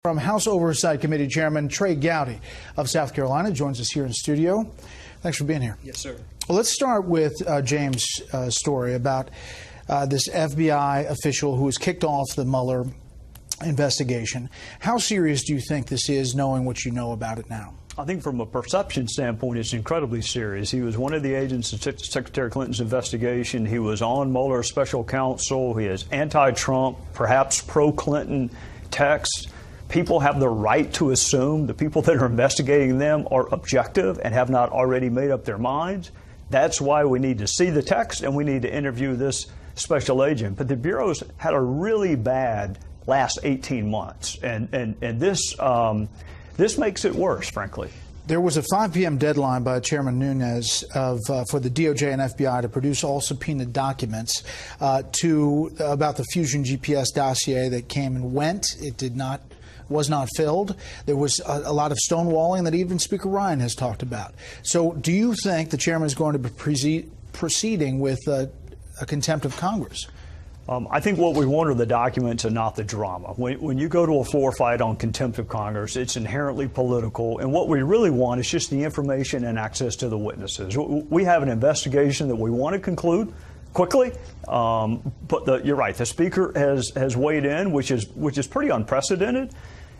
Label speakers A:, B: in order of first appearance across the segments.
A: From House Oversight Committee Chairman Trey Gowdy of South Carolina joins us here in studio. Thanks for being here.
B: Yes, sir.
A: Well, let's start with James' story about this FBI official who has kicked off the Mueller investigation. How serious do you think this is, knowing what you know about it now?
B: I think from a perception standpoint, it's incredibly serious. He was one of the agents of Secretary Clinton's investigation. He was on Mueller's special counsel. He has anti-Trump, perhaps pro-Clinton texts. People have the right to assume the people that are investigating them are objective and have not already made up their minds. That's why we need to see the text and we need to interview this special agent. But the Bureau's had a really bad last 18 months, and this makes it worse, frankly.
A: There was a 5 p.m. deadline by Chairman Nunes for the DOJ and FBI to produce all subpoenaed documents about the Fusion GPS dossier that came and went. It was not filled. There was a lot of stonewalling that even Speaker Ryan has talked about. So do you think the chairman is going to be proceeding with a contempt of Congress?
B: I think what we want are the documents and not the drama. When you go to a floor fight on contempt of Congress, it's inherently political. And what we really want is just the information and access to the witnesses. We have an investigation that we want to conclude quickly, but you're right. The Speaker has weighed in, which is pretty unprecedented.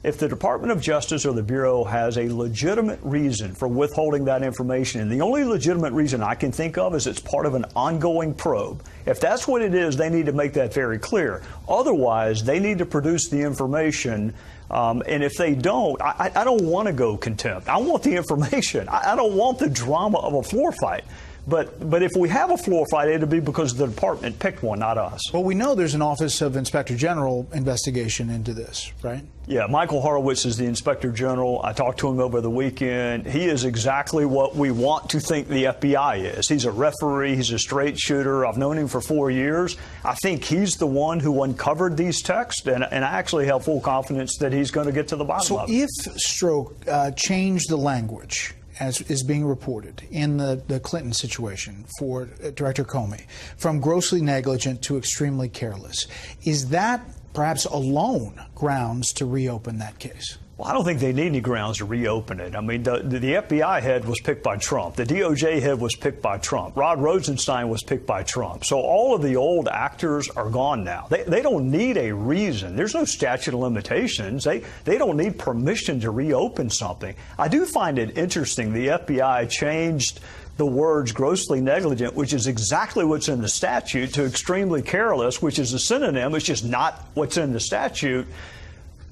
B: If the Department of Justice or the Bureau has a legitimate reason for withholding that information, and the only legitimate reason I can think of is it's part of an ongoing probe. If that's what it is, they need to make that very clear. Otherwise, they need to produce the information. And if they don't, I don't want to go contempt. I want the information. I don't want the drama of a floor fight. But if we have a floor fight, it'll be because the department picked one, not us.
A: Well, we know there's an Office of Inspector General investigation into this, right?
B: Yeah, Michael Horowitz is the Inspector General. I talked to him over the weekend. He is exactly what we want to think the FBI is. He's a referee. He's a straight shooter. I've known him for 4 years. I think he's the one who uncovered these texts, and I actually have full confidence that he's going to get to the bottom of it.
A: So if Strzok changed the language, as is being reported in the Clinton situation for Director Comey, from grossly negligent to extremely careless, is that perhaps alone grounds to reopen that case?
B: Well, I don't think they need any grounds to reopen it. I mean, the FBI head was picked by Trump. The DOJ head was picked by Trump. Rod Rosenstein was picked by Trump. So all of the old actors are gone now. They don't need a reason. There's no statute of limitations. They don't need permission to reopen something. I do find it interesting the FBI changed the words grossly negligent, which is exactly what's in the statute, to extremely careless, which is a synonym. It's just not what's in the statute.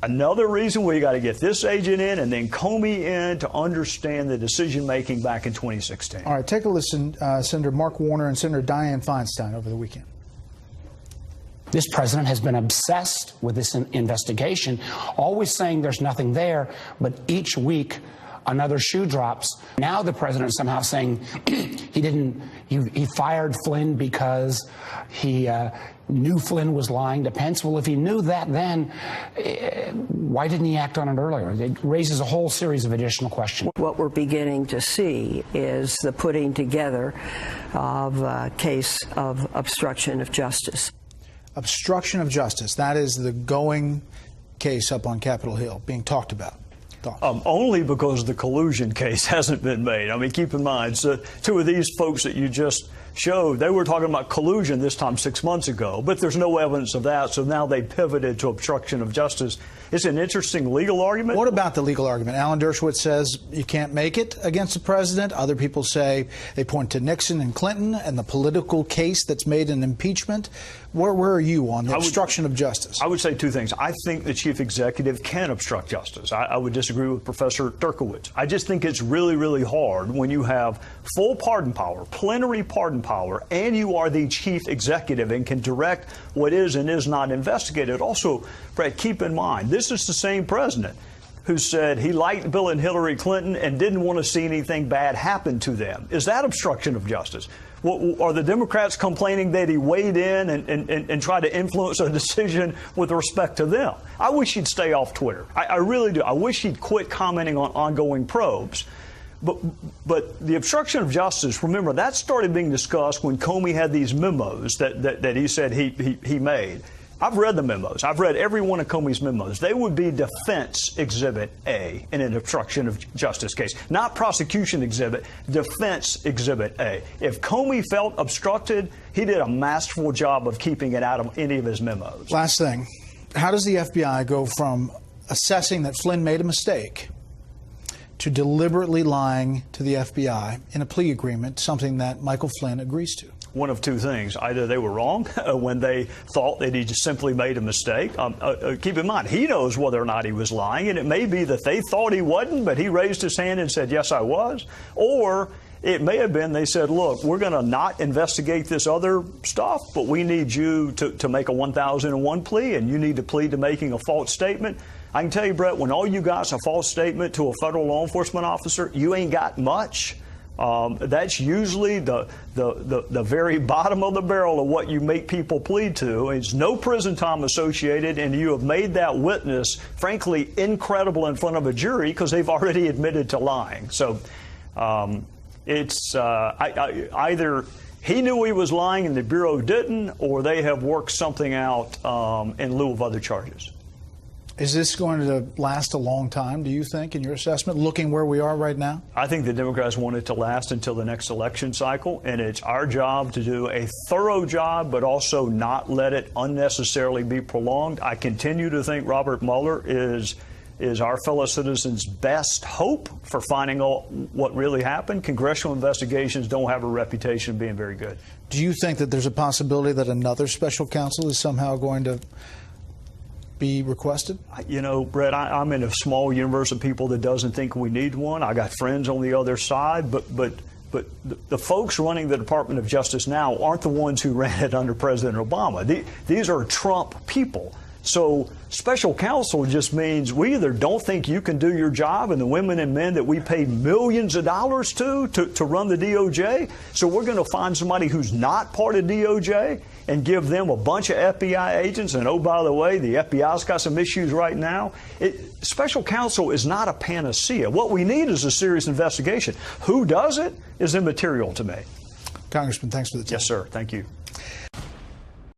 B: Another reason we got to get this agent in and then Comey in to understand the decision-making back in 2016.
A: All right, take a listen, Senator Mark Warner and Senator Dianne Feinstein over the weekend.
C: This president has been obsessed with this investigation, always saying there's nothing there, but each week another shoe drops. Now the president is somehow saying he fired Flynn because he knew Flynn was lying to Pence. Well, if he knew that then, why didn't he act on it earlier? It raises a whole series of additional questions.
D: What we're beginning to see is the putting together of a case of obstruction of justice.
A: Obstruction of justice. That is the going case up on Capitol Hill being talked about.
B: Only because the collusion case hasn't been made. I mean, keep in mind, so two of these folks that you just showed, they were talking about collusion this time 6 months ago, but there's no evidence of that, so now they pivoted to obstruction of justice. It's an interesting legal argument.
A: What about the legal argument? Alan Dershowitz says you can't make it against the president. Other people say they point to Nixon and Clinton and the political case that's made in impeachment. Where are you on the obstruction of justice?
B: I would say two things. I think the chief executive can obstruct justice. I would disagree with Professor Dershowitz. I just think it's really, really hard when you have full pardon power, plenary pardon power, and you are the chief executive and can direct what is and is not investigated. Also, Brett, keep in mind, this is the same president who said he liked Bill and Hillary Clinton and didn't want to see anything bad happen to them. Is that obstruction of justice? Well, are the Democrats complaining that he weighed in and tried to influence a decision with respect to them? I wish he'd stay off Twitter. I really do. I wish he'd quit commenting on ongoing probes. But the obstruction of justice, remember, that started being discussed when Comey had these memos that he said he made. I've read the memos. I've read every one of Comey's memos. They would be defense exhibit A in an obstruction of justice case, not prosecution exhibit, defense exhibit A. If Comey felt obstructed, he did a masterful job of keeping it out of any of his memos.
A: Last thing, how does the FBI go from assessing that Flynn made a mistake to deliberately lying to the FBI in a plea agreement, something that Michael Flynn agrees to?
B: One of two things. Either they were wrong when they thought that he just simply made a mistake. Keep in mind, he knows whether or not he was lying, and it may be that they thought he wasn't, but he raised his hand and said, yes, I was. Or it may have been they said, look, we're going to not investigate this other stuff, but we need you to make a 1001 plea, and you need to plead to making a false statement. I can tell you, Brett, when all you got's a false statement to a federal law enforcement officer, you ain't got much. That's usually the very bottom of the barrel of what you make people plead to. It's no prison time associated, and you have made that witness, frankly, incredible in front of a jury because they've already admitted to lying. So it's either he knew he was lying and the Bureau didn't, or they have worked something out in lieu of other charges.
A: Is this going to last a long time, do you think, in your assessment, looking where we are right now?
B: I think the Democrats want it to last until the next election cycle, and it's our job to do a thorough job, but also not let it unnecessarily be prolonged. I continue to think Robert Mueller is our fellow citizens' best hope for finding out what really happened. Congressional investigations don't have a reputation of being very good.
A: Do you think that there's a possibility that another special counsel is somehow going to be requested?
B: You know, Brett, I'm in a small universe of people that doesn't think we need one. I got friends on the other side, but the folks running the Department of Justice now aren't the ones who ran it under President Obama. These are Trump people. So special counsel just means we either don't think you can do your job, and the women and men that we pay millions of dollars to run the DOJ, so we're going to find somebody who's not part of DOJ and give them a bunch of FBI agents. And oh, by the way, the FBI's got some issues right now. Special counsel is not a panacea. What we need is a serious investigation. Who does it is immaterial to me.
A: Congressman, thanks for the time.
B: Yes, sir. Thank you.